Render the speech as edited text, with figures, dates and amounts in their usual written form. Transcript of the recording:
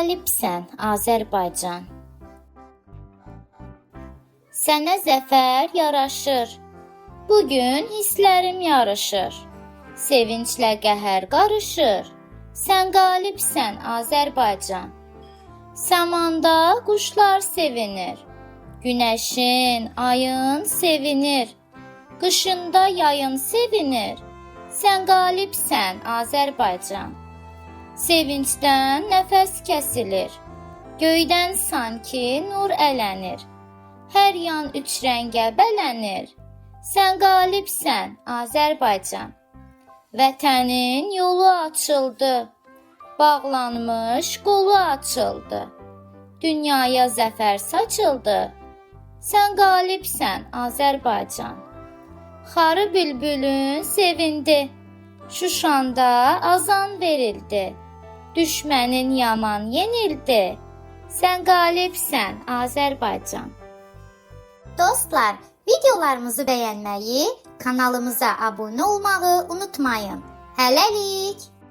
qalibsən, Azərbaycan. Sənə zəfər yaraşır, bugün hisslərim yarışır. Sevinclə qəhər qarışır, sən qalibsən, Azərbaycan. Səmanda quşlar sevinir, günəşin, ayın sevinir. Qışında yayın sevinir, sən qalibsən, Azərbaycan. Sevincdən nəfəs kəsilir, göydən sanki nur ələnir. Hər yan üç rəngə bələnir, sən qalibsən, Azərbaycan. Vətənin yolu açıldı, bağlanmış qolu açıldı. Dünyaya zəfər saçıldı, sən qalibsən, Azərbaycan. Xarı bülbülün sevindi, Şuşanda azan verildi. Düşmənin yaman yenildi, sən qalibsən, Azərbaycan. Dostlar, videolarımızı bəyənməyi, kanalımıza abunə olmağı unutmayın. Hələlik!